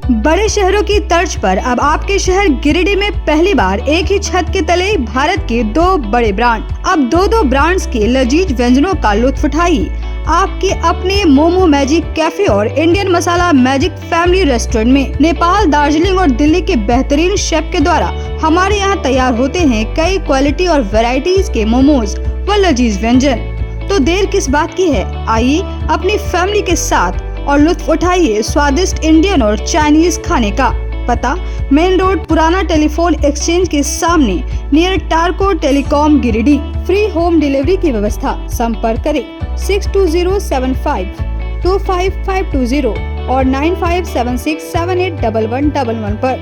बड़े शहरों की तर्ज पर अब आपके शहर गिरिडीह में पहली बार एक ही छत के तले भारत के 2 बड़े ब्रांड। अब दो ब्रांड्स के लजीज व्यंजनों का लुत्फ उठाइए आपके अपने मोमो मैजिक कैफे और इंडियन मसाला मैजिक फैमिली रेस्टोरेंट में। नेपाल, दार्जिलिंग और दिल्ली के बेहतरीन शेफ के द्वारा हमारे यहाँ तैयार होते हैं कई क्वालिटी और वैरायटीज के मोमोज व लजीज व्यंजन। तो देर किस बात की है, आइए अपनी फैमिली के साथ और लुत्फ उठाइए स्वादिष्ट इंडियन और चाइनीज खाने का। पता मेन रोड, पुराना टेलीफोन एक्सचेंज के सामने, near Tarco telecom, Giridih. Free home delivery की व्यवस्था। संपर्क करें 6207525520 और 9576781111 पर।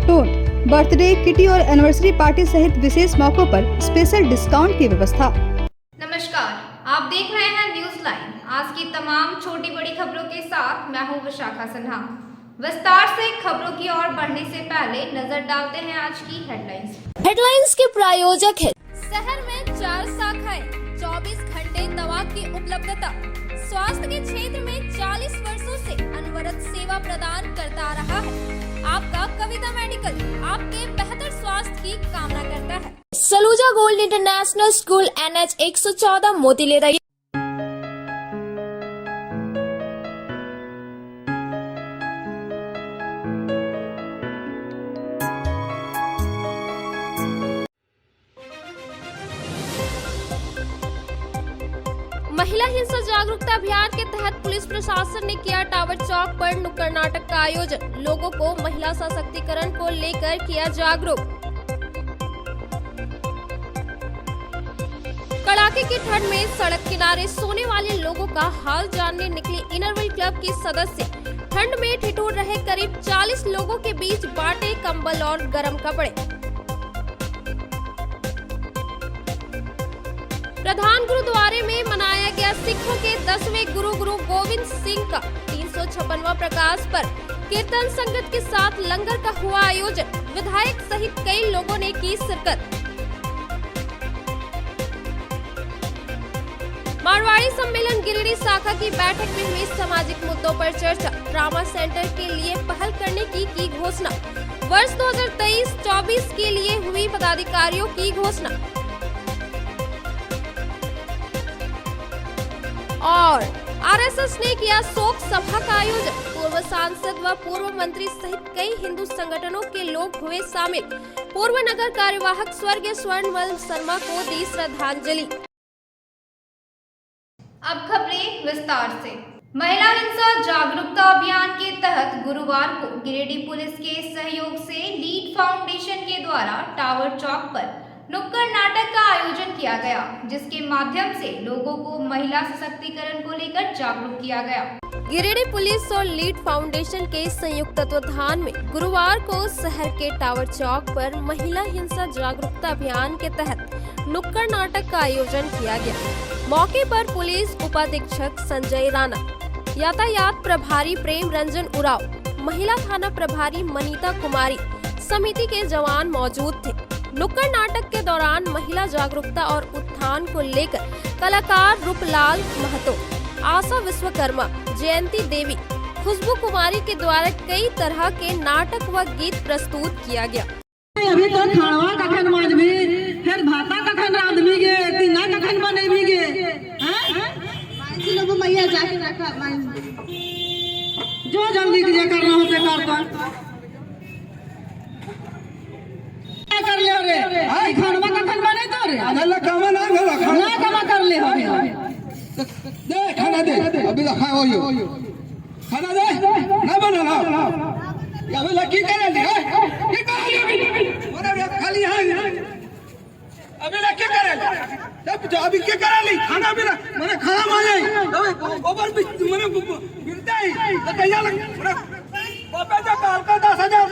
टोट बर्थडे, किटी और एनिवर्सरी पार्टी सहित विशेष मौकों पर स्पेशल डिस्काउंट की व्यवस्था। नमस्कार, आप देख रहे हैं न्यूज लाइन। आज की तमाम छोटी बड़ी खबरों के साथ मैं हूं विशाखा सिन्हा। विस्तार से खबरों की ओर बढ़ने से पहले नजर डालते हैं आज की हेडलाइंस। हेडलाइंस के प्रायोजक है शहर में 4 शाखाएं, 24 घंटे दवा की उपलब्धता। स्वास्थ्य के क्षेत्र में 40 वर्षों से अनवरत सेवा प्रदान करता रहा है। आपका कविता मेडिकल आपके बेहतर स्वास्थ्य की कामना करता है। Saluja gold international school, NH 114, मोतीलेरा। महिला हिंसा जागरूकता अभियान के तहत पुलिस प्रशासन ने किया टावर चौक पर नुक्कड़ नाटक का आयोजन। लोगों को महिला सशक्तिकरण को लेकर किया जागरूक। कड़ाके की ठंड में सड़क किनारे सोने वाले लोगों का हाल जानने निकले इनरव्हील क्लब की सदस्य। ठंड में ठिठुर रहे करीब 40 लोगों के बीच बांटे कंबल और गर्म कपड़े। प्रधान गुरुद्वारे में मनाया गया सिखों के 10वें गुरु गोविंद सिंह का 356वां प्रकाश पर्व। कीर्तन संगत के साथ लंगर का हुआ आयोजन। विधायक सहित कई लोगों ने की शिरकत। मारवाड़ी सम्मेलन गिरिडीह शाखा की बैठक में हुई सामाजिक मुद्दों पर चर्चा। ट्रामा सेंटर के लिए पहल करने की घोषणा। वर्ष 2023-24 के लिए हुई पदाधिकारियों की घोषणा। और RSS ने किया शोक सभा का आयोजन। पूर्व सांसद व पूर्व मंत्री सहित कई हिंदू संगठनों के लोग हुए शामिल। पूर्व नगर कार्यवाहक स्वर्गीय स्वर्णमल शर्मा को दी श्रद्धांजलि। अब खबरें विस्तार से। महिला हिंसा जागरूकता अभियान के तहत गुरुवार को गिरिडीह पुलिस के सहयोग से लीड फाउंडेशन के द्वारा टावर चौक पर नुक्कड़ नाटक का आयोजन किया गया, जिसके माध्यम से लोगों को महिला सशक्तिकरण को लेकर जागरूक किया गया। गिरिडीह पुलिस और लीड फाउंडेशन के संयुक्त तत्वाधान में गुरुवार को शहर के टावर चौक पर महिला हिंसा जागरूकता अभियान के तहत नुक्कड़ नाटक का आयोजन किया गया। मौके पर पुलिस उपाधीक्षक संजय राणा, यातायात प्रभारी प्रेम रंजन उराव, महिला थाना प्रभारी मनीता कुमारी समिति के जवान मौजूद थे। नुक्कड़ नाटक के दौरान महिला जागरूकता और उत्थान को लेकर कलाकार रूपलाल महतो, आशा विश्वकर्मा, जयंती देवी, खुशबू कुमारी के द्वारा कई तरह के नाटक व गीत प्रस्तुत किया गया। अभी तो खानवा कखन माजबी, फिर भाता कखन रांधबी गे, तीना कखन बनेबी गे, हैं? माइसी लोग मैया जाके रखा जो जल्दी जे करना हो से कर कर ले रे। हाय खानवा कखन बने तो रे अनला कामा ना घला खाना कामा कर ले हो दे खाना दे अभी रखा हो यो खाना दे ना बना ना अभी लकी करे दे की करे अभी मोरे खाली है अभी लकी करे तब अभी क्या करे ली खाना भी मैंने खाना मांगे अबे गोबर भी मैंने मिलता है तो कहिया लग बापे जा काल का 10,000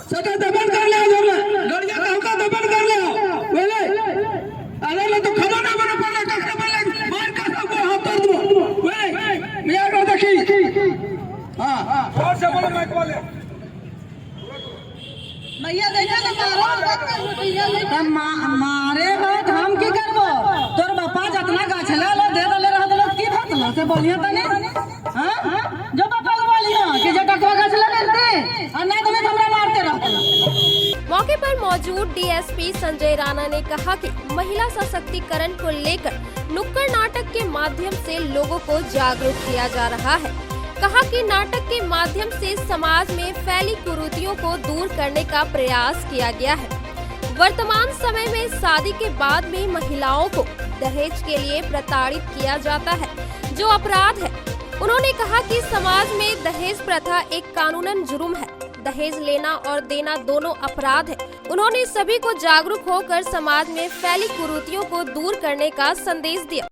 सदा दबन कर ले जोला गड़िया का दबन कर ले बोले अरे ले तो खाना ना बना पड़े कष्ट बने मार का सब हाथ कर दो बोले मैं को देखी हां और से बोले मैं बोले भैया देखा ना मारे बात हम की करबो तोर बापा जतना गाछ ले दे दले रह दले की बात से बोलिए तने हां जो बापा बोलिए डीएसपी संजय राणा ने कहा कि महिला सशक्तिकरण को लेकर नुक्कड़ नाटक के माध्यम से लोगों को जागरूक किया जा रहा है। कहा कि नाटक के माध्यम से समाज में फैली कुरीतियों को दूर करने का प्रयास किया गया है। वर्तमान समय में शादी के बाद भी महिलाओं को दहेज के लिए प्रताड़ित किया जाता है, जो अपराध है। उन्होंने कहा कि समाज में दहेज प्रथा एक कानूनन जुर्म है। दहेज लेना और देना दोनों अपराध है। उन्होंने सभी को जागरूक होकर समाज में फैली कुरीतियों को दूर करने का संदेश दिया।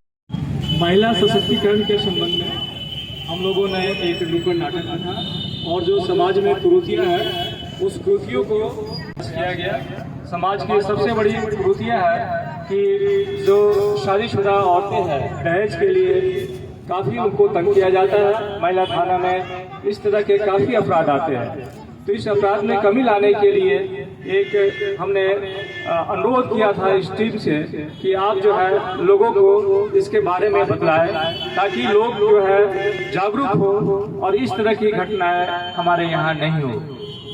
महिला सशक्तिकरण के संबंध में हम लोगों ने एक नुक्कड़ नाटक रखा और जो समाज में कुरीतियां हैं उस कुरीतियों को किया गया। समाज की सबसे बड़ी कुरीतियां है कि जो शादीशुदा औरतें हैं दहेज के लिए काफ़ी उनको तंग किया जाता है। महिला थाना में इस तरह के काफ़ी अपराध आते हैं। तो इस अपराध में कमी लाने के लिए एक हमने अनुरोध किया था इस टीम से कि आप जो है लोगों को इसके बारे में बतलाएं ताकि लोग जो है जागरूक हो और इस तरह की घटनाएं हमारे यहाँ नहीं हो।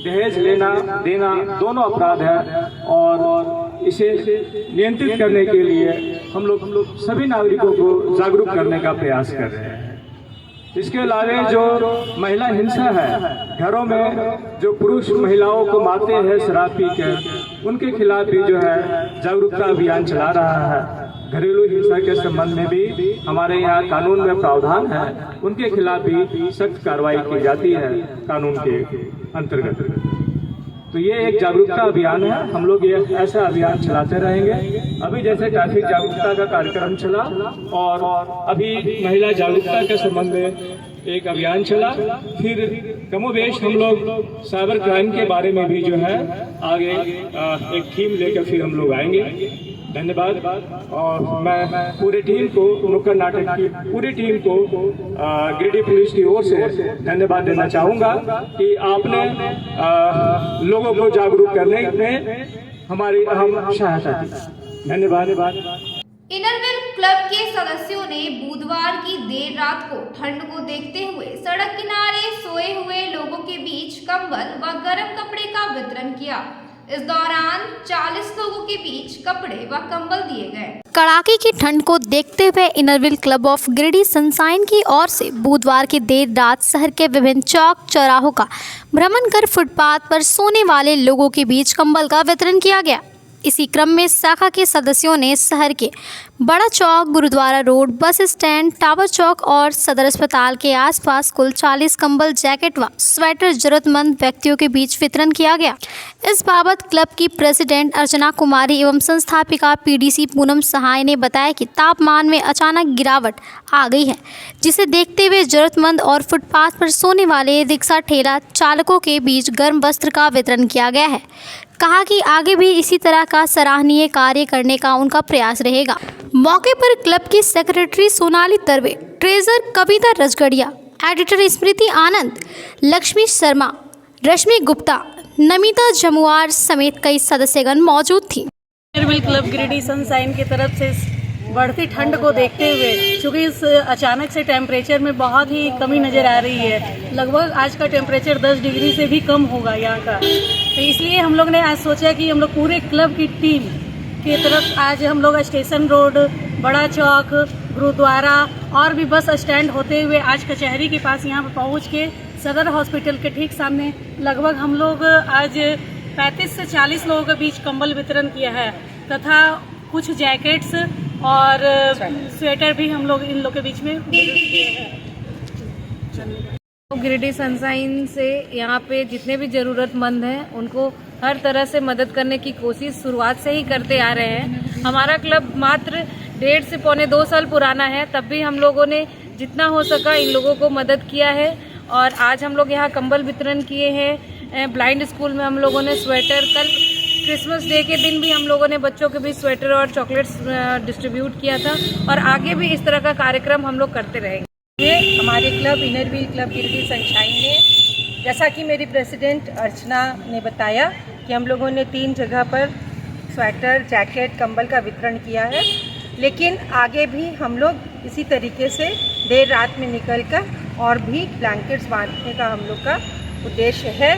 दहेज लेना देना दोनों अपराध है और इसे नियंत्रित करने के लिए हम लोग सभी नागरिकों को जागरूक करने का प्रयास कर रहे हैं। इसके अलावा जो महिला हिंसा है, घरों में जो पुरुष महिलाओं को मारते हैं शराब पी के, उनके खिलाफ भी जो है जागरूकता अभियान चला रहा है। घरेलू हिंसा के संबंध में भी हमारे यहाँ कानून में प्रावधान है, उनके खिलाफ भी सख्त कार्रवाई की जाती है कानून के अंतर्गत। तो ये एक जागरूकता अभियान है। हम लोग ये ऐसा अभियान चलाते रहेंगे। अभी जैसे ट्रैफिक जागरूकता का कार्यक्रम चला और अभी महिला जागरूकता के संबंध में एक अभियान चला, फिर कमोबेश हम लोग साइबर क्राइम के बारे में भी जो है आगे एक थीम लेकर फिर हम लोग आएंगे। धन्यवाद। और मैं पूरी टीम को, नुक्कड़ नाटक की पूरी टीम को गिरिडीह पुलिस की ओर से धन्यवाद देना चाहूँगा कि आपने लोगों को जागरूक करने में हमारी अहम सहायता की। धन्यवाद। इनरव्हील क्लब के सदस्यों ने बुधवार की देर रात को ठंड को देखते हुए सड़क किनारे सोए हुए लोगों के बीच कंबल व गर्म कपड़े का वितरण किया। इस दौरान 40 लोगों के बीच कपड़े व कंबल दिए गए। कड़ाके की ठंड को देखते हुए Inner Wheel club of Giridih sunshine की ओर से बुधवार की देर रात शहर के विभिन्न चौक चौराहों का भ्रमण कर फुटपाथ पर सोने वाले लोगों के बीच कंबल का वितरण किया गया। इसी क्रम में शाखा के सदस्यों ने शहर के बड़ा चौक, Gurudwara road, bus stand, tower चौक और सदर अस्पताल के आसपास कुल 40 कंबल, जैकेट व स्वेटर जरूरतमंद व्यक्तियों के बीच वितरण किया गया। इस बाबत क्लब की प्रेसिडेंट अर्चना कुमारी एवं संस्थापिका पीडीसी पूनम सहाय ने बताया कि तापमान में अचानक गिरावट आ गई है, जिसे देखते हुए जरूरतमंद और फुटपाथ पर सोने वाले रिक्शा ठेला चालकों के बीच गर्म वस्त्र का वितरण किया गया है। कहा कि आगे भी इसी तरह का सराहनीय कार्य करने का उनका प्रयास रहेगा। मौके पर क्लब की सेक्रेटरी सोनाली दरवे, ट्रेजर कविता रजगड़िया, एडिटर स्मृति आनंद, लक्ष्मी शर्मा, रश्मि गुप्ता, नमिता जमुआर समेत कई सदस्यगण मौजूद थी। इनरव्हील क्लब गिरिडीह सनशाइन की तरफ से बढ़ती ठंड को देखते हुए, चूँकि इस अचानक से टेम्परेचर में बहुत ही कमी नज़र आ रही है, लगभग आज का टेम्परेचर 10 डिग्री से भी कम होगा यहाँ का, तो इसलिए हम लोग ने आज सोचा कि हम लोग पूरे क्लब की टीम की तरफ आज हम लोग स्टेशन रोड, बड़ा चौक, गुरुद्वारा और भी बस स्टैंड होते हुए आज कचहरी के पास यहाँ पर पहुँच के सदर हॉस्पिटल के ठीक सामने लगभग हम लोग आज 35 से 40 लोगों के बीच कंबल वितरण किया है तथा कुछ जैकेट्स और स्वेटर भी हम लोग इन लोग के बीच में वितरण किए हैं। गिरिडीह सनशाइन से यहाँ पे जितने भी ज़रूरतमंद हैं उनको हर तरह से मदद करने की कोशिश शुरुआत से ही करते आ रहे हैं। हमारा क्लब मात्र 1.5 से पौने 2 साल पुराना है, तब भी हम लोगों ने जितना हो सका इन लोगों को मदद किया है और आज हम लोग यहाँ कंबल वितरण किए हैं। ब्लाइंड स्कूल में हम लोगों ने स्वेटर, कल क्रिसमस डे के दिन भी हम लोगों ने बच्चों के बीच स्वेटर और चॉकलेट्स डिस्ट्रीब्यूट किया था और आगे भी इस तरह का कार्यक्रम हम लोग करते रहेंगे। ये हमारे club Inner Wheel club Giridih sunshine ने, जैसा कि मेरी प्रेसिडेंट अर्चना ने बताया कि हम लोगों ने 3 जगह पर स्वेटर, जैकेट, कंबल का वितरण किया है, लेकिन आगे भी हम लोग इसी तरीके से देर रात में निकलकर और भी ब्लैंकेट्स बांटने का हम लोग का उद्देश्य है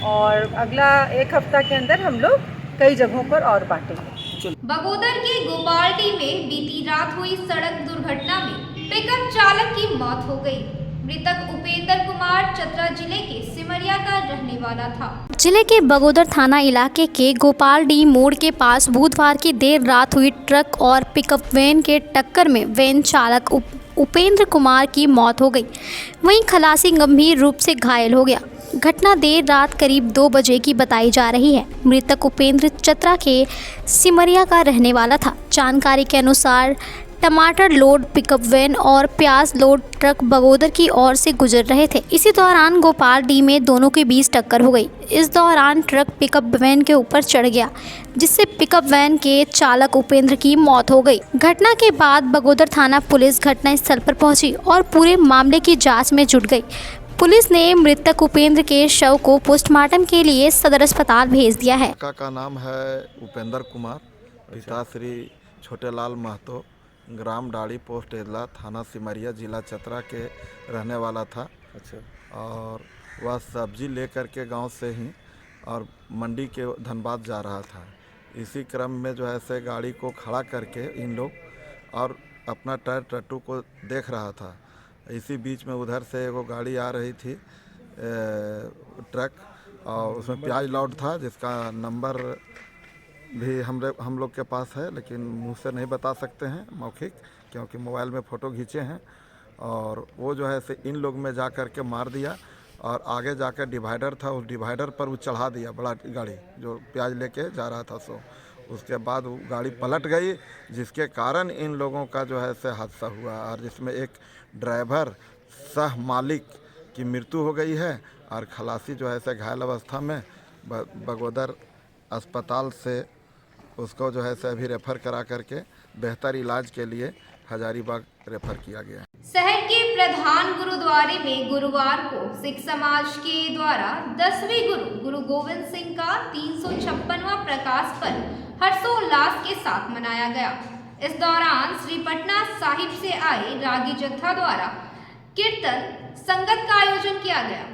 और अगला 1 हफ्ता के अंदर हम लोग कई जगहों पर और बांटेंगे। बगोदर के गोपालडी में बीती रात हुई सड़क दुर्घटना में पिकअप चालक की मौत हो गई। मृतक उपेंद्र कुमार चतरा जिले के सिमरिया का रहने वाला था। जिले के बगोदर थाना इलाके के गोपालडी मोड़ के पास बुधवार की देर रात हुई ट्रक और पिकअप वैन के टक्कर में वैन चालक उपेंद्र कुमार की मौत हो गई। वहीं खलासी गंभीर रूप से घायल हो गया। घटना देर रात करीब 2 बजे की बताई जा रही है। मृतक उपेंद्र चतरा के सिमरिया का रहने वाला था। जानकारी के अनुसार टमाटर लोड पिकअप वैन और प्याज लोड ट्रक बगोदर की ओर से गुजर रहे थे। इसी दौरान गोपालडी में दोनों के बीच टक्कर हो गई। इस दौरान ट्रक पिकअप वैन के ऊपर चढ़ गया, जिससे पिकअप वैन के चालक उपेंद्र की मौत हो गई। घटना के बाद बगोदर थाना पुलिस घटनास्थल पर पहुंची और पूरे मामले की जांच में जुट गई। पुलिस ने मृतक उपेंद्र के शव को पोस्टमार्टम के लिए सदर अस्पताल भेज दिया है। का नाम है उपेंद्र कुमार, पिता श्री छोटेलाल महतो, ग्राम डाड़ी, पोस्ट एदला, थाना सिमरिया, जिला चतरा के रहने वाला था। अच्छा। और वह सब्जी लेकर के गांव से ही और मंडी के धनबाद जा रहा था। इसी क्रम में जो है से गाड़ी को खड़ा करके इन लोग और अपना टायर टट्टू को देख रहा था। इसी बीच में उधर से वो गाड़ी आ रही थी ट्रक, और उसमें प्याज लोड था, जिसका नंबर भी हम लोग के पास है, लेकिन मुंह से नहीं बता सकते हैं मौखिक, क्योंकि मोबाइल में फ़ोटो खींचे हैं। और वो जो है से इन लोग में जा कर के मार दिया, और आगे जाकर डिवाइडर था, उस डिवाइडर पर वो चढ़ा दिया, बड़ा गाड़ी जो प्याज लेके जा रहा था। सो उसके बाद वो गाड़ी पलट गई, जिसके कारण इन लोगों का जो है से हादसा हुआ, और जिसमें एक ड्राइवर सह मालिक की मृत्यु हो गई है, और खलासी जो है से घायल अवस्था में बगोदर अस्पताल से उसको जो है से अभी रेफ़र करा करके बेहतर इलाज के लिए हजारीबाग रेफ़र किया गया। शहर के प्रधान गुरुद्वारे में गुरुवार को सिख समाज के द्वारा 10वें गुरु गोविंद सिंह का 356वां प्रकाश पर्व हर्षोल्लास के साथ मनाया गया। इस दौरान श्री पटना साहिब से आए रागी जत्था द्वारा कीर्तन संगत का आयोजन किया गया।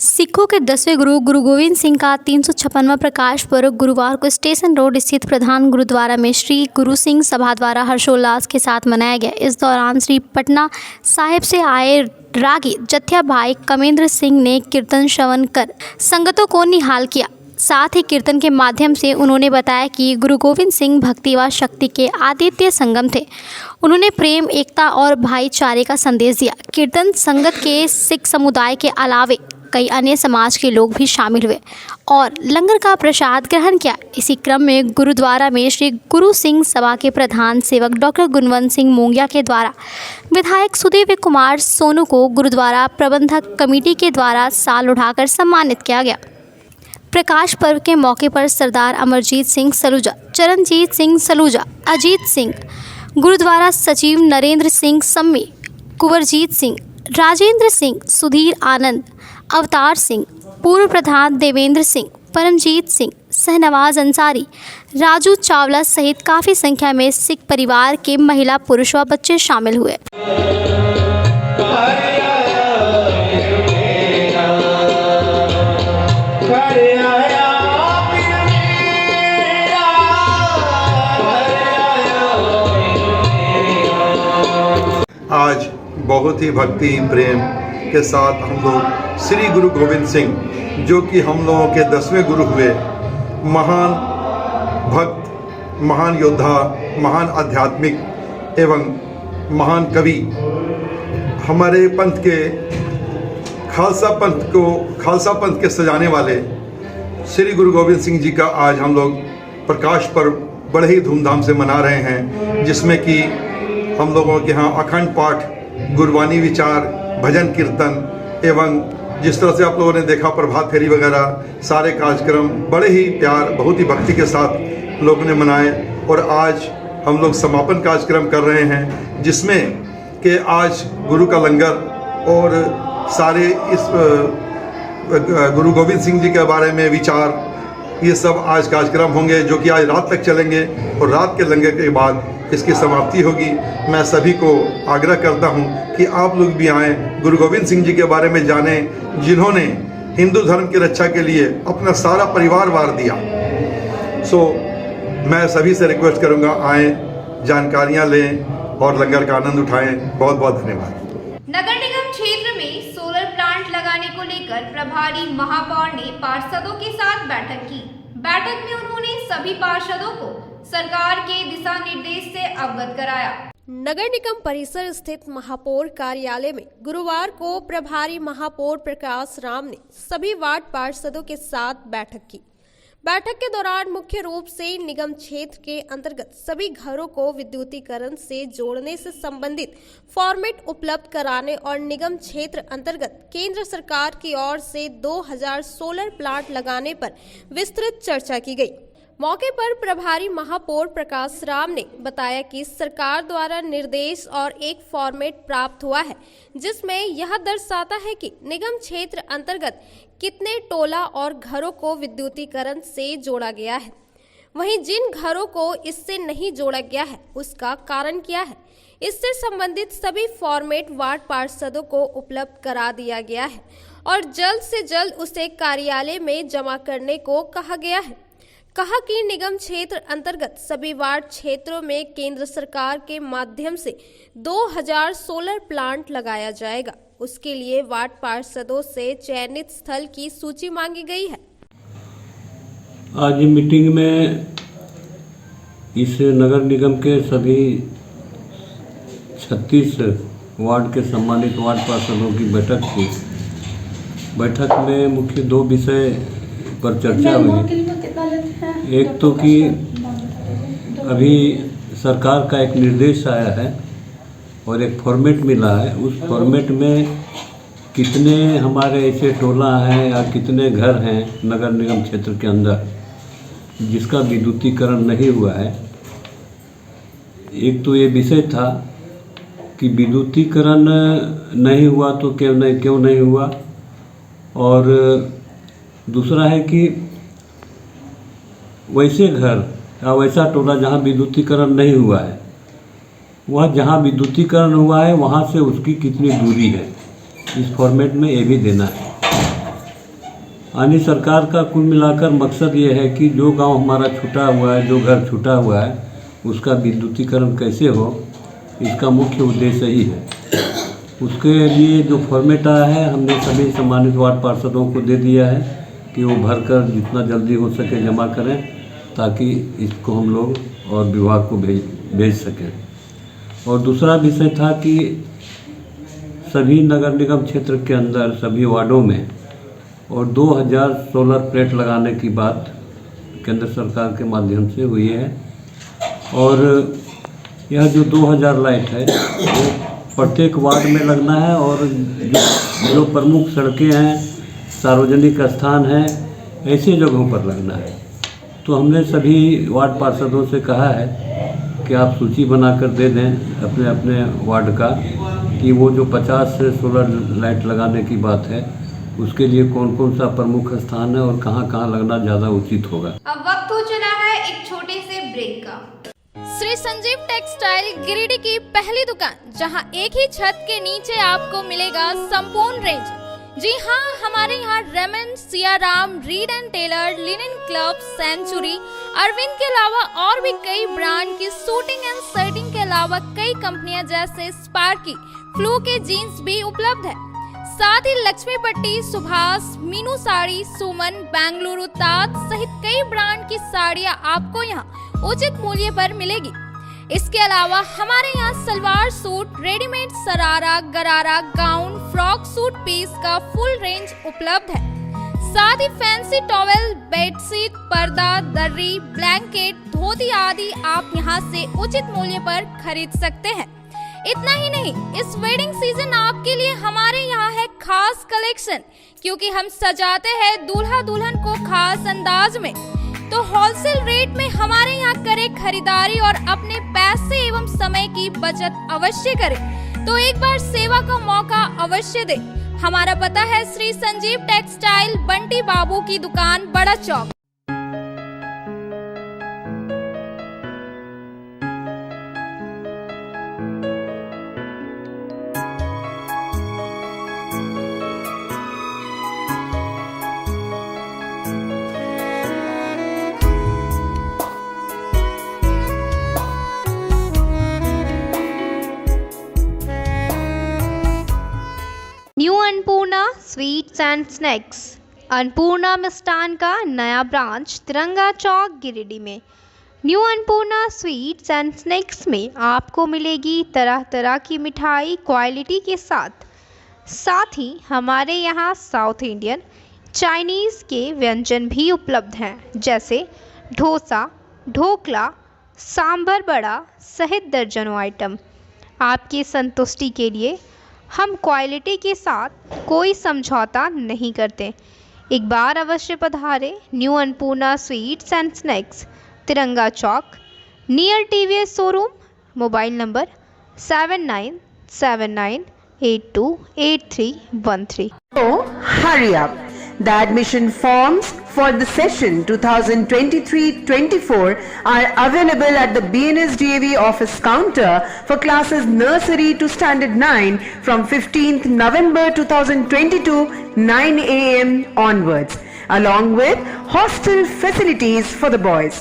सिखों के 10वें गुरु गोविंद सिंह का 356वां प्रकाश पर्व गुरुवार को स्टेशन रोड स्थित प्रधान गुरुद्वारा में श्री गुरु सिंह सभा द्वारा हर्षोल्लास के साथ मनाया गया। इस दौरान श्री पटना साहिब से आए रागी जत्था भाई कमेंद्र सिंह ने कीर्तन श्रवण कर संगतों को निहाल किया। साथ ही कीर्तन के माध्यम से उन्होंने बताया कि गुरु गोविंद सिंह भक्ति व शक्ति के आदित्य संगम थे। उन्होंने प्रेम, एकता और भाईचारे का संदेश दिया। कीर्तन संगत के सिख समुदाय के अलावे कई अन्य समाज के लोग भी शामिल हुए और लंगर का प्रसाद ग्रहण किया। इसी क्रम में गुरुद्वारा में श्री गुरु सिंह सभा के प्रधान सेवक डॉक्टर गुणवंत सिंह मोंगिया के द्वारा विधायक सुदेव कुमार सोनू को गुरुद्वारा प्रबंधक कमेटी के द्वारा साल उठाकर सम्मानित किया गया। प्रकाश पर्व के मौके पर सरदार अमरजीत सिंह सलूजा, चरणजीत सिंह सलूजा, अजीत सिंह, गुरुद्वारा सचिव नरेंद्र सिंह सम्मी, कुंवरजीत सिंह, राजेंद्र सिंह, सुधीर आनंद, अवतार सिंह, पूर्व प्रधान देवेंद्र सिंह, परमजीत सिंह, सहनवाज अंसारी, राजू चावला सहित काफ़ी संख्या में सिख परिवार के महिला, पुरुष व बच्चे शामिल हुए। आज बहुत ही भक्ति प्रेम के साथ हम लोग श्री गुरु गोविंद सिंह, जो कि हम लोगों के 10वें गुरु हुए, महान भक्त, महान योद्धा, महान आध्यात्मिक एवं महान कवि, हमारे पंथ के खालसा पंथ के सजाने वाले श्री गुरु गोविंद सिंह जी का आज हम लोग प्रकाश पर्व बड़े ही धूमधाम से मना रहे हैं, जिसमें कि हम लोगों के यहाँ अखंड पाठ, गुरबानी विचार, भजन कीर्तन एवं जिस तरह से आप लोगों ने देखा प्रभात फेरी वगैरह सारे कार्यक्रम बड़े ही प्यार, बहुत ही भक्ति के साथ लोगों ने मनाए। और आज हम लोग समापन कार्यक्रम कर रहे हैं, जिसमें कि आज गुरु का लंगर और सारे इस गुरु गोविंद सिंह जी के बारे में विचार, ये सब आज कार्यक्रम होंगे, जो कि आज रात तक चलेंगे और रात के लंगर के बाद इसकी समाप्ति होगी। मैं सभी को आग्रह करता हूं कि आप लोग भी आएँ, गुरु गोविंद सिंह जी के बारे में जानें, जिन्होंने हिंदू धर्म की रक्षा के लिए अपना सारा परिवार वार दिया। सो मैं सभी से रिक्वेस्ट करूंगा, आएँ, जानकारियां लें और लंगर का आनंद उठाएं। बहुत बहुत धन्यवाद। नगर निगम क्षेत्र में सोलर प्लांट लगाने को लेकर प्रभारी महापौर ने पार्षदों के साथ बैठक की। बैठक में उन्होंने सभी पार्षदों को सरकार के दिशा निर्देश से अवगत कराया। नगर निगम परिसर स्थित महापौर कार्यालय में गुरुवार को प्रभारी महापौर प्रकाश राम ने सभी वार्ड पार्षदों के साथ बैठक की। बैठक के दौरान मुख्य रूप से निगम क्षेत्र के अंतर्गत सभी घरों को विद्युतीकरण से जोड़ने से संबंधित फॉर्मेट उपलब्ध कराने और निगम क्षेत्र अंतर्गत केंद्र सरकार की ओर से 2000 सोलर प्लांट लगाने पर विस्तृत चर्चा की गई। मौके पर प्रभारी महापौर प्रकाश राम ने बताया कि सरकार द्वारा निर्देश और एक फॉर्मेट प्राप्त हुआ है, जिसमें यह दर्शाता है कि निगम क्षेत्र अंतर्गत कितने टोला और घरों को विद्युतीकरण से जोड़ा गया है। वहीं जिन घरों को इससे नहीं जोड़ा गया है उसका कारण क्या है, इससे संबंधित सभी फॉर्मेट वार्ड पार्षदों को उपलब्ध करा दिया गया है और जल्द से जल्द उसे कार्यालय में जमा करने को कहा गया है। कहा कि निगम क्षेत्र अंतर्गत सभी वार्ड क्षेत्रों में केंद्र सरकार के माध्यम से 2000 सोलर प्लांट लगाया जाएगा। उसके लिए वार्ड पार्षदों से चयनित स्थल की सूची मांगी गई है। आज मीटिंग में इस नगर निगम के सभी 36 वार्ड के सम्मानित वार्ड पार्षदों की बैठक थी। बैठक में मुख्य 2 विषय पर चर्चा हुई। एक तो कि अभी सरकार का एक निर्देश आया है और एक फॉर्मेट मिला है। उस फॉर्मेट में कितने हमारे ऐसे टोला हैं या कितने घर हैं नगर निगम क्षेत्र के अंदर जिसका विद्युतीकरण नहीं हुआ है। एक तो ये विषय था कि विद्युतीकरण नहीं हुआ तो क्यों नहीं हुआ, और दूसरा है कि वैसे घर या वैसा टोला जहाँ विद्युतीकरण नहीं हुआ है, वह जहाँ विद्युतीकरण हुआ है वहाँ से उसकी कितनी दूरी है, इस फॉर्मेट में ये भी देना है। यानी सरकार का कुल मिलाकर मकसद ये है कि जो गांव हमारा छूटा हुआ है, जो घर छूटा हुआ है, उसका विद्युतीकरण कैसे हो, इसका मुख्य उद्देश्य ही है। उसके लिए जो फॉर्मेट आया है हमने सभी सम्मानित वार्ड पार्षदों को दे दिया है कि वो भरकर जितना जल्दी हो सके जमा करें, ताकि इसको हम लोग और विभाग को भेज सकें। और दूसरा विषय था कि सभी नगर निगम क्षेत्र के अंदर सभी वार्डों में और 2000 सोलर प्लेट लगाने की बात केंद्र सरकार के माध्यम से हुई है। और यह जो 2000 लाइट है वो प्रत्येक वार्ड में लगना है और जो प्रमुख सड़कें हैं, सार्वजनिक स्थान हैं, ऐसी जगहों पर लगना है। तो हमने सभी वार्ड पार्षदों से कहा है कि आप सूची बनाकर दे दें अपने अपने वार्ड का कि वो जो 50 से सोलर लाइट लगाने की बात है उसके लिए कौन कौन सा प्रमुख स्थान है और कहाँ कहाँ लगना ज़्यादा उचित होगा। अब वक्त हो चला है एक छोटे से ब्रेक का। श्री संजीव टेक्सटाइल गिरिडीह की पहली दुकान, जहां एक ही छत के नीचे आपको मिलेगा संपूर्ण रेंज। जी हाँ, हमारे यहाँ Raymond, Siyaram, Reid and Taylor, linen club, century, Arvind के अलावा और भी कई ब्रांड की सूटिंग एंड शर्टिंग के अलावा कई कंपनियां जैसे स्पार्की, फ्लू के जीन्स भी उपलब्ध है। साथ ही लक्ष्मी पट्टी, सुभाष, मीनू साड़ी, सुमन, बेंगलुरु ताज सहित कई ब्रांड की साड़ियाँ आपको यहाँ उचित मूल्य पर मिलेगी। इसके अलावा हमारे यहाँ सलवार सूट, रेडीमेड सरारा, गरारा, गाउन, फ्रॉक सूट पीस का फुल रेंज उपलब्ध है। साथ ही फैंसी टॉवेल, बेडशीट, पर्दा, दर्री, ब्लैंकेट, धोती आदि आप यहाँ से उचित मूल्य पर खरीद सकते हैं। इतना ही नहीं, इस वेडिंग सीजन आपके लिए हमारे यहाँ है खास कलेक्शन, क्योंकि हम सजाते हैं दूल्हा दुल्हन को खास अंदाज में। तो होलसेल रेट में हमारे यहाँ करें खरीदारी और अपने पैसे एवं समय की बचत अवश्य करें। तो एक बार सेवा का मौका अवश्य दें। हमारा पता है श्री संजीव टेक्सटाइल, बंटी बाबू की दुकान, बड़ा चौक। Annapurna sweets and snacks. Annapurna मिष्ठान का नया ब्रांच तिरंगा चौक गिरिडीह में। New Annapurna sweets and snacks में आपको मिलेगी तरह तरह की मिठाई क्वालिटी के साथ ही हमारे यहाँ साउथ इंडियन चाइनीज़ के व्यंजन भी उपलब्ध हैं, जैसे डोसा, ढोकला, सांभर बड़ा सहित दर्जनों आइटम। आपकी संतुष्टि के लिए हम क्वालिटी के साथ कोई समझौता नहीं करते। एक बार अवश्य पधारें new Annapurna sweets and snacks, Tiranga चौक, near TVS showroom. Mobile number 7979828313। So, hurry up. The admission forms for the session 2023-24 are available at the BNSDAV office counter for classes nursery to standard 9 from 15th November 2022 9 AM onwards, along with hostel facilities for the boys.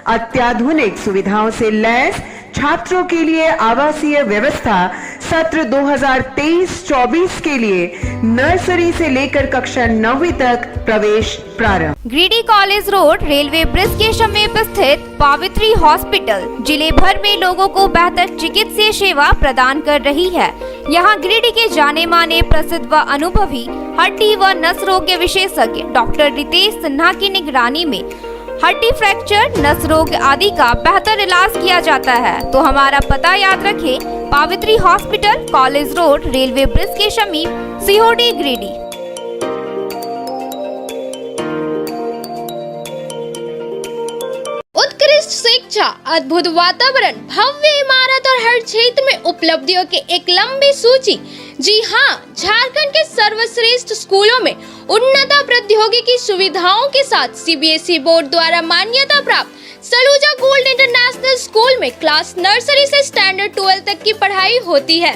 अत्याधुनिक सुविधाओं से lace छात्रों के लिए आवासीय व्यवस्था सत्र 2023-24 के लिए नर्सरी से लेकर कक्षा 9वीं तक प्रवेश प्रारंभ। Giridih college road railway bridge के समीप स्थित पावित्री हॉस्पिटल जिले भर में लोगों को बेहतर चिकित्सीय सेवा प्रदान कर रही है। यहाँ गिरिडीह के जाने माने प्रसिद्ध व अनुभवी हड्डी व नस रोग के विशेषज्ञ डॉक्टर रितेश सिन्हा की निगरानी में हड्डी फ्रैक्चर, नस रोग आदि का बेहतर इलाज किया जाता है। तो हमारा पता याद रखें, Pavitri hospital, college road, railway bridge के समीप, सीहोडी, गिरिडीह। उत्कृष्ट शिक्षा, अद्भुत वातावरण, भव्य इमारत और हर क्षेत्र में उपलब्धियों की एक लंबी सूची। जी हाँ, झारखंड के सर्वश्रेष्ठ स्कूलों में उन्नत प्रौद्योगिकी सुविधाओं के साथ सीबीएसई बोर्ड द्वारा मान्यता प्राप्त सलूजा गोल्ड इंटरनेशनल स्कूल में क्लास नर्सरी से स्टैंडर्ड 12 तक की पढ़ाई होती है।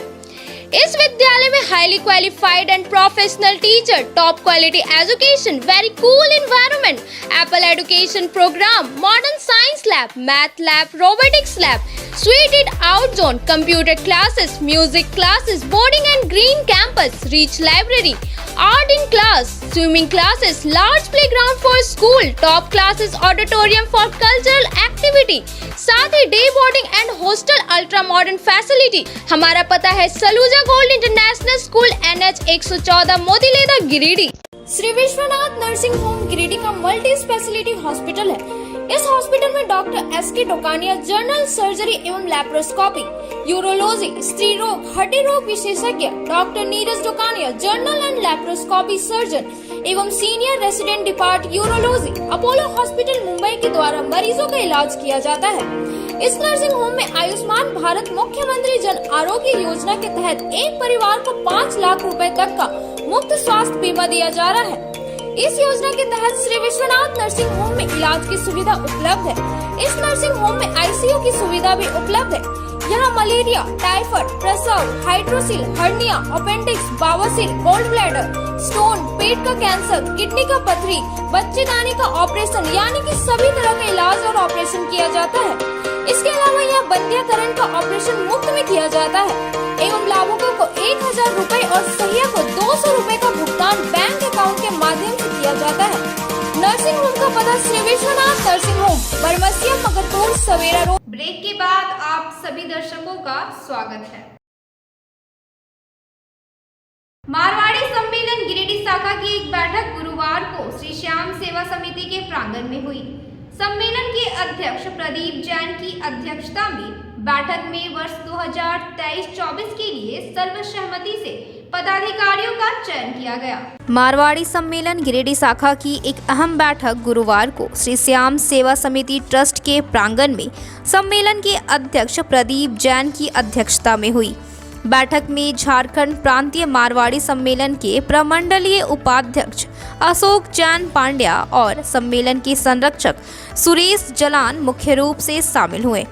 इस विद्यालय में highly qualified and professional teacher, top quality education, very cool environment, apple education programme, modern science lab, math lab, robotics lab, suited out zone, computer classes, music classes, boarding and green campus, rich library, art in class, swimming classes, large playground for school, top classes, auditorium for cultural activity, साथ ही day boarding and hostel ultra modern facility. हमारा पता है Saluja gold international school, NH 114, Motileda, Giridih. Shri Vishwanath nursing home Giridih का multi speciality hospital है। इस hospital में doctor SK Dokania general surgery एवं लैप्रोस्कोपी, यूरोलॉजी, स्त्री रोग, हड्डी रोग विशेषज्ञ, doctor Neeraj Dokania general and laparoscopy surgeon एवं senior resident department urology, Apollo hospital Mumbai के द्वारा मरीजों का इलाज किया जाता है। इस नर्सिंग होम में आयुष्मान भारत मुख्यमंत्री जन आरोग्य योजना के तहत एक परिवार को 5 लाख रुपए तक का मुफ्त स्वास्थ्य बीमा दिया जा रहा है। इस योजना के तहत श्री विश्वनाथ नर्सिंग होम में इलाज की सुविधा उपलब्ध है। इस नर्सिंग होम में ICU की सुविधा भी उपलब्ध है। यहाँ मलेरिया, टाइफाइड, प्रसव, हाइड्रोसिल, हर्निया, अपेंडिक्स, बावासीर, गोल्ड ब्लैडर, स्टोन, पेट का कैंसर, किडनी का पथरी, बच्चेदानी का ऑपरेशन यानी कि सभी तरह का इलाज और ऑपरेशन किया जाता है। इसके अलावा यहाँ बंध्याकरण का ऑपरेशन मुफ्त में किया जाता है एवं लाभुकों को 1000 रुपए और सहिया को 200 रुपए का भुगतान बैंक अकाउंट के माध्यम से किया जाता है। नर्सिंग होम का पता श्री विश्वनाथ नर्सिंग होम, बरमसिया, मगरपुर, सवेरा रोड। ब्रेक के बाद आप सभी दर्शकों का स्वागत है। मारवाड़ी सम्मेलन गिरिडीह शाखा की एक बैठक गुरुवार को श्री श्याम सेवा समिति के प्रांगण में हुई। सम्मेलन के अध्यक्ष प्रदीप जैन की अध्यक्षता में बैठक में वर्ष 2023-24 के लिए सर्वसहमति से पदाधिकारियों का चयन किया गया। मारवाड़ी सम्मेलन गिरिडीह शाखा की एक अहम बैठक गुरुवार को श्री श्याम सेवा समिति ट्रस्ट के प्रांगण में सम्मेलन के अध्यक्ष प्रदीप जैन की अध्यक्षता में हुई। बैठक में झारखंड प्रांतीय मारवाड़ी सम्मेलन के प्रमंडलीय उपाध्यक्ष अशोक चैन पांड्या और सम्मेलन के संरक्षक सुरेश जलान मुख्य रूप से शामिल हुए।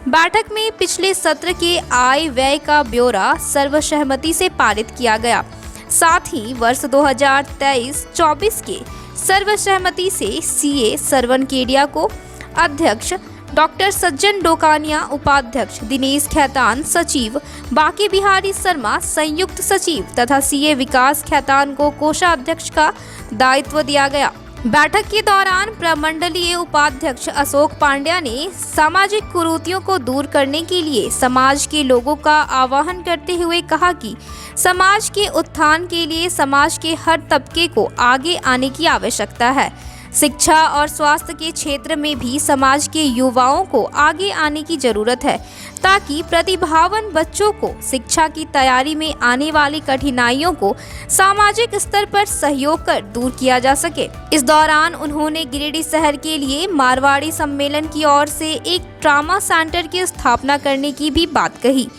बैठक में पिछले सत्र के आय व्यय का ब्यौरा सर्वसहमति से पारित किया गया। साथ ही वर्ष 2023-24 के सर्वसहमति से CA सरवन केडिया को अध्यक्ष, डॉक्टर सज्जन डोकानिया उपाध्यक्ष, दिनेश खैतान सचिव, बाकी बिहारी शर्मा संयुक्त सचिव तथा सीए विकास खैतान को कोषाध्यक्ष का दायित्व दिया गया। बैठक के दौरान प्रमंडलीय उपाध्यक्ष अशोक पांड्या ने सामाजिक कुरीतियों को दूर करने के लिए समाज के लोगों का आह्वान करते हुए कहा कि समाज के उत्थान के लिए समाज के हर तबके को आगे आने की आवश्यकता है। शिक्षा और स्वास्थ्य के क्षेत्र में भी समाज के युवाओं को आगे आने की जरूरत है ताकि प्रतिभावान बच्चों को शिक्षा की तैयारी में आने वाली कठिनाइयों को सामाजिक स्तर पर सहयोग कर दूर किया जा सके। इस दौरान उन्होंने गिरिडीह शहर के लिए मारवाड़ी सम्मेलन की ओर से एक ट्रॉमा सेंटर की स्थापना करने की भी बात कही।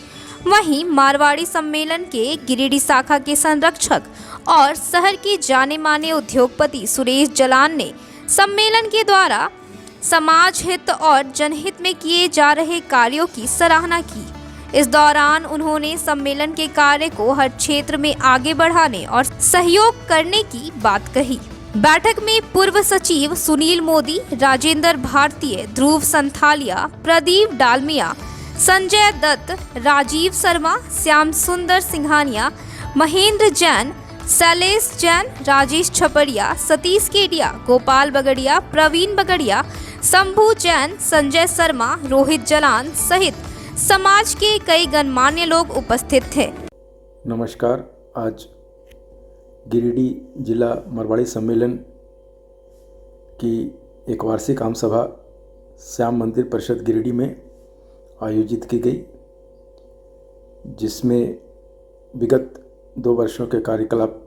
वहीं मारवाड़ी सम्मेलन के गिरिडीह शाखा के संरक्षक और शहर के जाने माने उद्योगपति सुरेश जलान ने सम्मेलन के द्वारा समाज हित और जनहित में किए जा रहे कार्यों की सराहना की। इस दौरान उन्होंने सम्मेलन के कार्य को हर क्षेत्र में आगे बढ़ाने और सहयोग करने की बात कही। बैठक में पूर्व सचिव सुनील मोदी, राजेंद्र भारतीय, ध्रुव संथालिया, प्रदीप डालमिया, संजय दत्त, राजीव शर्मा, श्याम सुंदर सिंघानिया, महेंद्र जैन, शैलेश जैन, राजेश छपड़िया, सतीश केडिया, गोपाल बगड़िया, प्रवीण बगड़िया, शंभू जैन, संजय शर्मा, रोहित जलान सहित समाज के कई गणमान्य लोग उपस्थित थे। नमस्कार। आज गिरिडीह जिला मारवाड़ी सम्मेलन की एक वार्षिक आम सभा श्याम मंदिर परिषद गिरिडीह में आयोजित की गई, जिसमें विगत 2 वर्षों के कार्यकलाप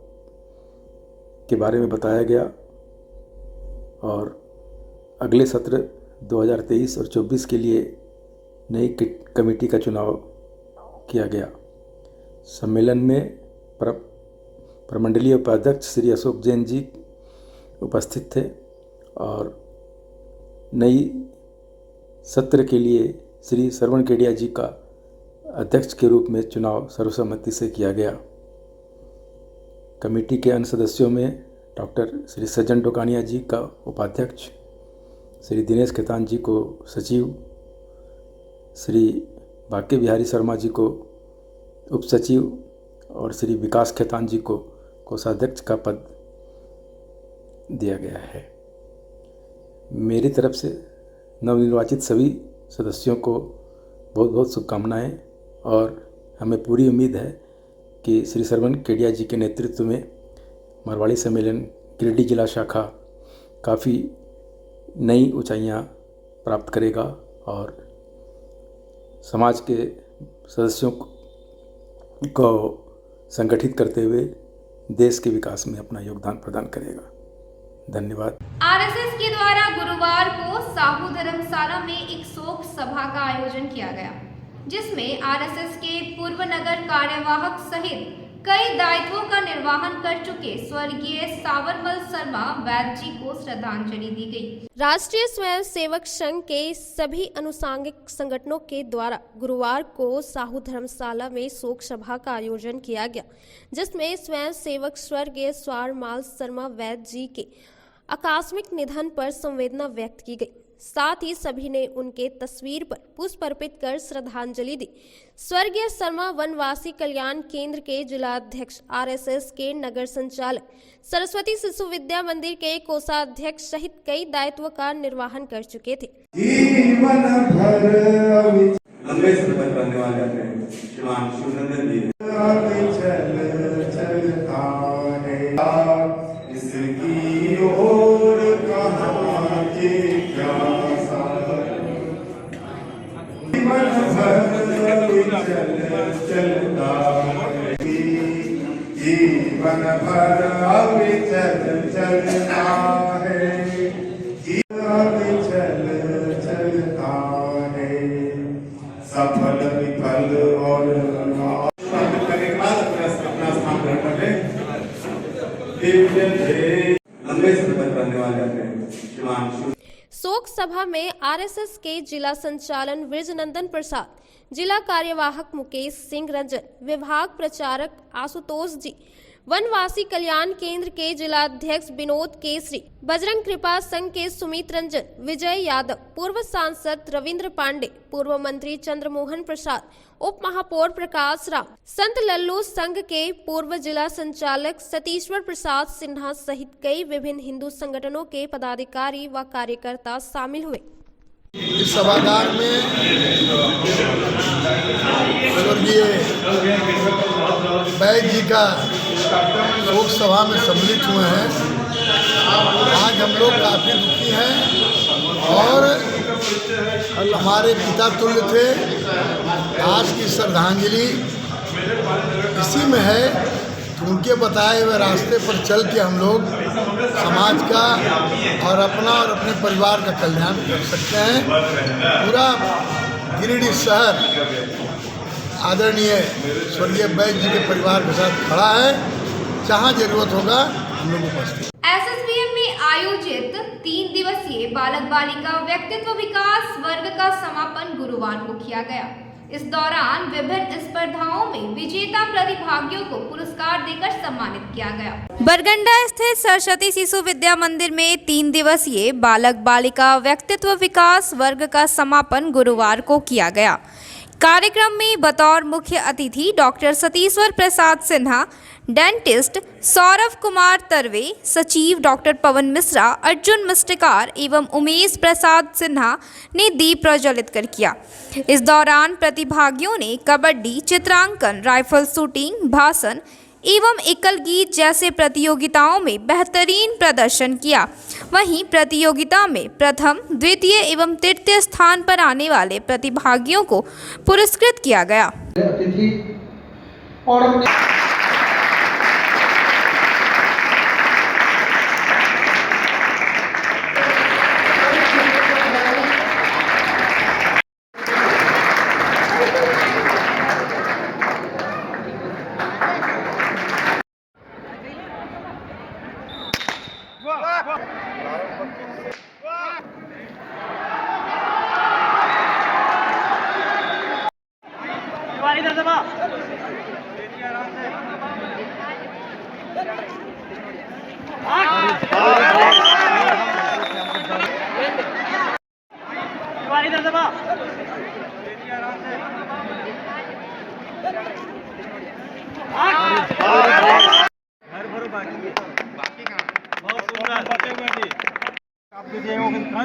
के बारे में बताया गया और अगले सत्र 2023 और 24 के लिए नई कमेटी का चुनाव किया गया। सम्मेलन में प्रमंडलीय उपाध्यक्ष श्री अशोक जैन जी उपस्थित थे और नई सत्र के लिए श्री श्रवण केडिया जी का अध्यक्ष के रूप में चुनाव सर्वसम्मति से किया गया। कमेटी के अन्य सदस्यों में डॉक्टर श्री सज्जन डोकानिया जी का उपाध्यक्ष, श्री दिनेश खैतान जी को सचिव, श्री बाकी बिहारी शर्मा जी को उप सचिव और श्री विकास खैतान जी को कोषाध्यक्ष का पद दिया गया है। मेरी तरफ से नवनिर्वाचित सभी सदस्यों को बहुत बहुत शुभकामनाएं और हमें पूरी उम्मीद है कि श्री श्रवण केडिया जी के नेतृत्व में मारवाड़ी सम्मेलन गिरिडीह जिला शाखा काफ़ी नई ऊंचाइयां प्राप्त करेगा और समाज के सदस्यों को संगठित करते हुए देश के विकास में अपना योगदान प्रदान करेगा। धन्यवाद। आरएसएस के द्वारा गुरुवार को साहू धर्मशाला में एक शोक सभा का आयोजन किया गया, जिसमें आरएसएस के पूर्व नगर कार्यवाहक सहित कई दायित्वों का निर्वहन कर चुके स्वर्गीय सावरमल शर्मा वैद्य जी को श्रद्धांजलि दी गई। राष्ट्रीय स्वयं सेवक संघ के सभी अनुसांगिक संगठनों के द्वारा गुरुवार को साहू धर्मशाला में शोक सभा का आयोजन किया गया, जिसमें स्वयं सेवक स्वर्गीय सावरमल शर्मा वैद्य जी के आकस्मिक निधन पर संवेदना व्यक्त की गई। साथ ही सभी ने उनके तस्वीर पर पुष्प अर्पित कर श्रद्धांजलि दी। स्वर्गीय शर्मा वनवासी कल्याण केंद्र के जिलाध्यक्ष, आरएसएस के नगर संचालक, सरस्वती शिशु विद्या मंदिर के कोषाध्यक्ष सहित कई दायित्व का निर्वहन कर चुके थे। जीवन भर लंबे समय बनने वाले हैं श्रीमान शिवनंदन जी चलता है इसकी ओर कहां के क्या जीवन भर चलता है जीवन भर चलता है चलता है सफल विफल और करने के बाद अपना स्थान ग्रहण कर ले। लंबे समय बनने वाले हैं श्रीमान। शोक सभा में आरएसएस के जिला संचालन वृजनंदन प्रसाद, जिला कार्यवाहक मुकेश सिंह रंजन, विभाग प्रचारक आशुतोष जी, वनवासी कल्याण केंद्र के जिलाध्यक्ष विनोद केसरी, बजरंग कृपा संघ के सुमित रंजन, विजय यादव, पूर्व सांसद रविंद्र पांडे, पूर्व मंत्री चंद्रमोहन प्रसाद, उप महापौर प्रकाश राम, संत लल्लू संघ के पूर्व जिला संचालक सतीश्वर प्रसाद सिन्हा सहित कई विभिन्न हिंदू संगठनों के पदाधिकारी व कार्यकर्ता शामिल हुए। इस सभागार में स्वर्गीय बैद जी का शोक सभा में सम्मिलित हुए हैं। आज हम लोग काफ़ी दुखी हैं और हमारे पिता तुल्य थे। आज की श्रद्धांजलि इसी में है कि उनके बताए हुए रास्ते पर चल के हम लोग समाज का और अपने परिवार का कल्याण कर सकते हैं। पूरा गिरिडीह शहर आदरणीय स्वर्गीय बैद जी के परिवार के साथ खड़ा है। जहाँ जरूरत होगा हम लोग उपस्थित। एसएसबीएम में आयोजित 3 दिवसीय बालक बालिका व्यक्तित्व विकास वर्ग का समापन गुरुवार को किया गया। इस दौरान विभिन्न स्पर्धाओं में विजेता प्रतिभागियों को पुरस्कार देकर सम्मानित किया गया। बरगंडा स्थित सरस्वती शिशु विद्या मंदिर में 3 दिवसीय बालक बालिका व्यक्तित्व विकास वर्ग का समापन गुरुवार को किया गया। कार्यक्रम में बतौर मुख्य अतिथि डॉक्टर सतीश्वर प्रसाद सिन्हा, डेंटिस्ट सौरभ कुमार तरवे, सचिव डॉक्टर पवन मिश्रा, अर्जुन मिस्टिकार एवं उमेश प्रसाद सिन्हा ने दीप प्रज्वलित कर किया। इस दौरान प्रतिभागियों ने कबड्डी, चित्रांकन, राइफल शूटिंग, भाषण एवं एकल गीत जैसे प्रतियोगिताओं में बेहतरीन प्रदर्शन किया। वहीं प्रतियोगिता में प्रथम, द्वितीय एवं तृतीय स्थान पर आने वाले प्रतिभागियों को पुरस्कृत किया गया।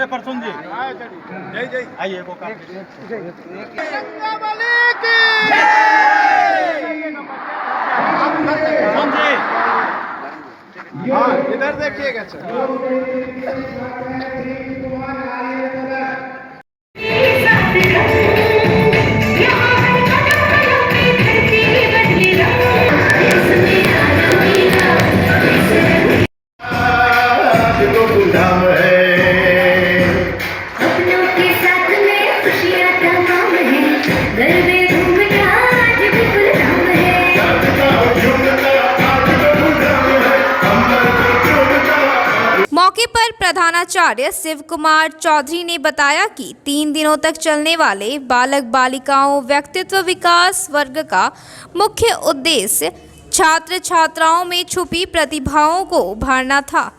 परसों जी जय आइए वो काम इधर देखिएगा। मौके पर प्रधानाचार्य शिव कुमार चौधरी ने बताया कि 3 दिनों तक चलने वाले बालक बालिकाओं व्यक्तित्व विकास वर्ग का मुख्य उद्देश्य छात्र छात्राओं में छुपी प्रतिभाओं को उभारना था।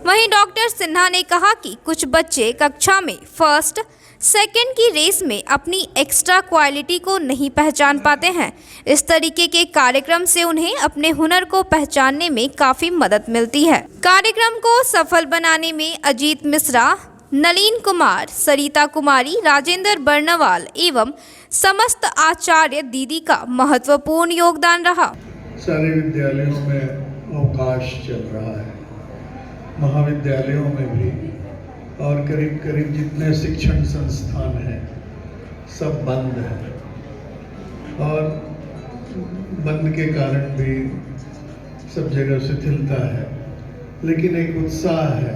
वहीं डॉक्टर सिन्हा ने कहा कि कुछ बच्चे कक्षा में फर्स्ट, सेकंड की रेस में अपनी एक्स्ट्रा क्वालिटी को नहीं पहचान पाते हैं। इस तरीके के कार्यक्रम से उन्हें अपने हुनर को पहचानने में काफ़ी मदद मिलती है। कार्यक्रम को सफल बनाने में अजीत मिश्रा, नलीन कुमार, सरिता कुमारी, राजेंद्र बर्नवाल एवं समस्त आचार्य दीदी का महत्वपूर्ण योगदान रहा। सारे विद्यालयों में अवकाश चल रहा है, महाविद्यालयों में भी, और करीब करीब जितने शिक्षण संस्थान हैं सब बंद हैं और बंद के कारण भी सब जगह शिथिलता है। लेकिन एक उत्साह है,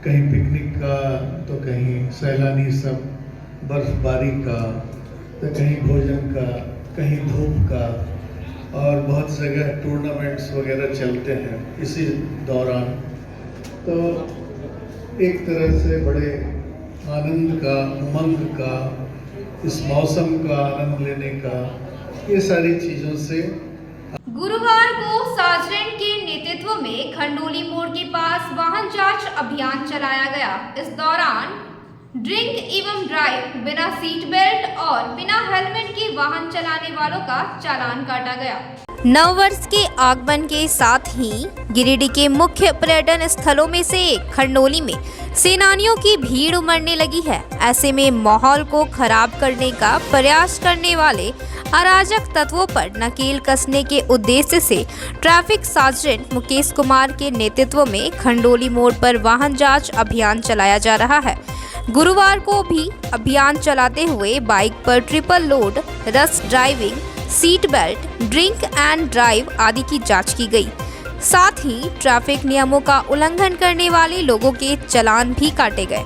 कहीं पिकनिक का तो कहीं सैलानी सब बर्फबारी का तो कहीं भोजन का, कहीं धूप का, और बहुत जगह टूर्नामेंट्स वगैरह चलते हैं इसी दौरान। तो एक तरह से बड़े आनंद का, उमंग का, इस मौसम का आनंद लेने का, ये सारी चीज़ों से गुरुवार को सार्जेंट के नेतृत्व में खंडोली मोड़ के पास वाहन जांच अभियान चलाया गया। इस दौरान ड्रिंक एवं ड्राइव, बिना सीट बेल्ट और बिना हेलमेट के वाहन चलाने वालों का चालान काटा गया। नववर्ष के आगमन के साथ ही गिरिडीह के मुख्य पर्यटन स्थलों में से एक खंडोली में सेनानियों की भीड़ उमड़ने लगी है। ऐसे में माहौल को खराब करने का प्रयास करने वाले अराजक तत्वों पर नकेल कसने के उद्देश्य से ट्रैफिक सार्जेंट मुकेश कुमार के नेतृत्व में खंडोली मोड़ पर वाहन जांच अभियान चलाया जा रहा है। गुरुवार को भी अभियान चलाते हुए बाइक पर triple load, rush driving, seat belt, drink and drive आदि की जांच की गई। साथ ही ट्रैफिक नियमों का उल्लंघन करने वाले लोगों के चालान भी काटे गए।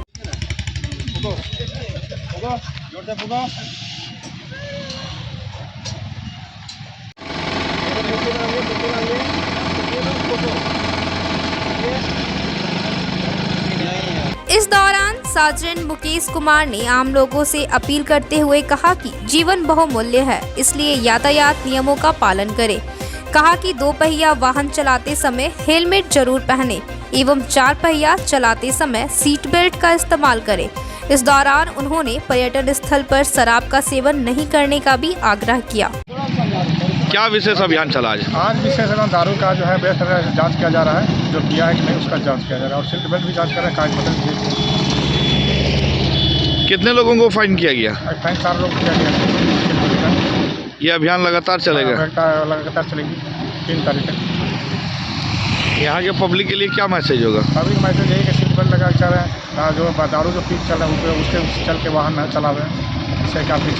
इस दौरान सार्जेंट मुकेश कुमार ने आम लोगों से अपील करते हुए कहा कि जीवन बहुमूल्य है, इसलिए यातायात नियमों का पालन करें। कहा कि 2 पहिया वाहन चलाते समय हेलमेट जरूर पहने एवं 4 पहिया चलाते समय सीट बेल्ट का इस्तेमाल करें। इस दौरान उन्होंने पर्यटन स्थल पर शराब का सेवन नहीं करने का भी आग्रह किया। क्या विशेष अभियान चला आज विशेष दारू का जो है बेहद जांच किया जा रहा है, जो किया है कि नहीं उसका जांच किया जा रहा है और सीट बेल्ट भी जांच कर रहे हैं, कागज पत्र भी। कितने लोगों को फाइन किया गया? फाइन 4 लोग किया गया। ये अभियान लगातार चलेगा? लगातार चलेगी 3 तारीख तक। यहाँ के पब्लिक के लिए क्या मैसेज होगा? पब्लिक मैसेज यही कि सीट बेल्ट लगा के चल रहे हैं, जो दारू जो पी चल रहे हैं उसके चल के वाहन न चलावे, इससे काफ़ी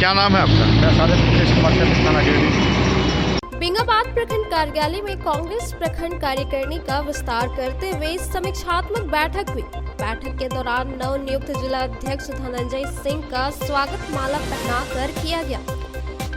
क्या नाम है आपका? मैं सार्जेंट मुकेश कुमार थाना गिरिडीह। बेंगाबाद प्रखंड कार्यालय में कांग्रेस प्रखंड कार्यकारिणी का विस्तार करते हुए समीक्षात्मक बैठक हुई। बैठक के दौरान नव नियुक्त जिला अध्यक्ष धनंजय सिंह का स्वागत माला पहनाकर किया गया।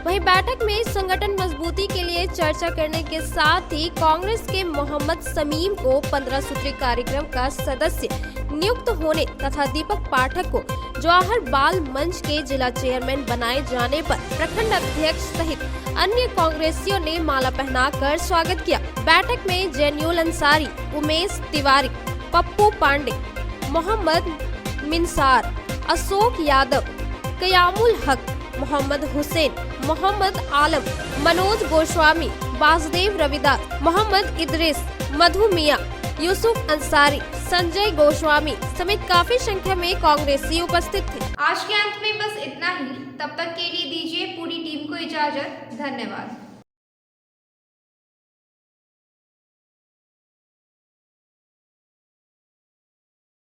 वहीं बैठक में संगठन मजबूती के लिए चर्चा करने के साथ ही कांग्रेस के मोहम्मद समीम को 15 सूत्री कार्यक्रम का सदस्य नियुक्त होने तथा दीपक पाठक को जवाहर बाल मंच के जिला चेयरमैन बनाए जाने पर प्रखंड अध्यक्ष सहित अन्य कांग्रेसियों ने माला पहनाकर स्वागत किया। बैठक में जैनुल अंसारी, उमेश तिवारी, पप्पू पांडे, मोहम्मद मिनसार, अशोक यादव, कयामुल हक, मोहम्मद हुसैन, मोहम्मद आलम, मनोज गोस्वामी, वासुदेव रविदास, मोहम्मद इदरीस, मधु मिया, यूसुफ अंसारी, संजय गोस्वामी समेत काफी संख्या में कांग्रेसी उपस्थित थे। आज के अंत में बस इतना ही। तब तक के लिए दीजिए पूरी टीम को इजाजत। धन्यवाद।